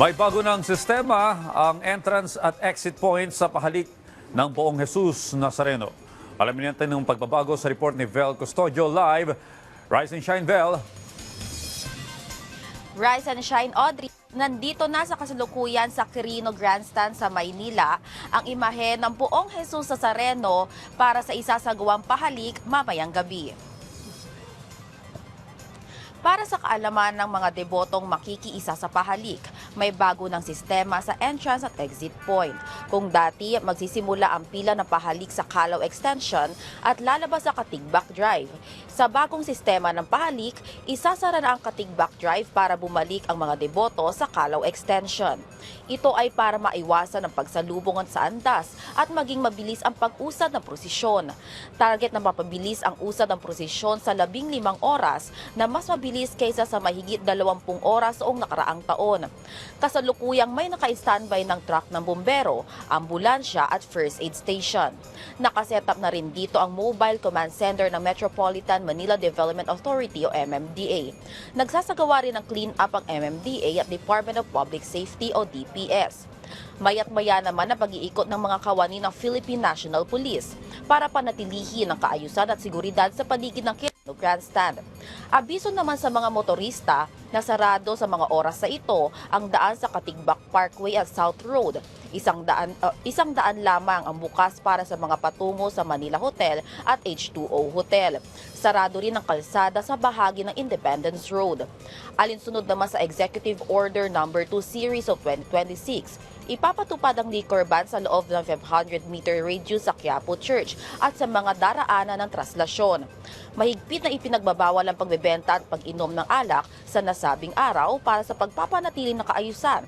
May bago ng sistema ang entrance at exit points sa pahalik ng Poong Jesus Nazareno. Alamin natin ng pagbabago sa report ni Vel Custodio live. Rise and shine, Vel. Rise and shine, Audrey. Nandito na sa kasalukuyan sa Quirino Grandstand sa Maynila ang imahe ng Poong Jesus Nazareno para sa isasagawang pahalik mamayang gabi. Para sa kaalaman ng mga debotong makikiisa sa pahalik, may bago ng sistema sa entrance at exit point. Kung dati magsisimula ang pila ng pahalik sa Calao Extension at lalabas sa Katigbak Drive. Sa bagong sistema ng pahalik, isasara na ang Katigbak Drive para bumalik ang mga deboto sa Calao Extension. Ito ay para maiwasan ang pagsalubungan sa andas at maging mabilis ang pag-usad ng prosesyon. Target na mapabilis ang usad ng prosesyon sa 15 oras na mas mabilis kaysa sa mahigit 20 oras noong nakaraang taon. Kasalukuyang may naka-standby ng truck ng bumbero, ambulansya at first aid station. Nakaset up na rin dito ang Mobile Command Center ng Metropolitan Manila Development Authority o MMDA. Nagsasagawa rin ng clean up ang MMDA at Department of Public Safety o DPS. Mayat-maya naman ang pag-iikot ng mga kawani ng Philippine National Police para panatilihin ang kaayusan at seguridad sa paligid ng Quirino Grandstand. Abiso naman sa mga motorista na sarado sa mga oras sa ito ang daan sa Katigbak Parkway at South Road. Isang daan lamang ang bukas para sa mga patungo sa Manila Hotel at H2O Hotel. Sarado rin ang kalsada sa bahagi ng Independence Road. Alinsunod naman sa Executive Order No. 2 Series of 2026, ipapatupad ang liquor ban sa loob ng 500-meter radius sa Quiapo Church at sa mga daraanan ng traslasyon. Mahigpit na ipinagbabawal ang pagbebenta at pag-inom ng alak sa nasabing araw para sa pagpapanatili ng kaayusan,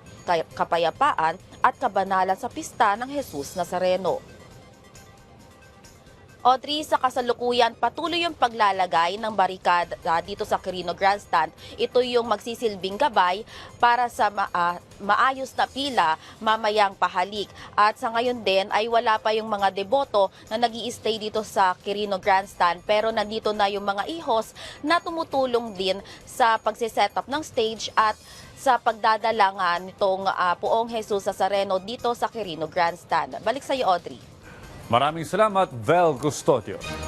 kapayapaan at kabanalan sa pista ng Jesus Nazareno. Audrey, sa kasalukuyan, patuloy yung paglalagay ng barikada dito sa Quirino Grandstand. Ito yung magsisilbing gabay para sa maayos na pila mamayang pahalik. At sa ngayon din ay wala pa yung mga deboto na nag-i-stay dito sa Quirino Grandstand. Pero nandito na yung mga ihos na tumutulong din sa pagsiset up ng stage at sa pagdadalangan nitong Poong Jesus Nazareno dito sa Quirino Grandstand. Balik sa iyo, Audrey. Maraming salamat, Vel Custodio.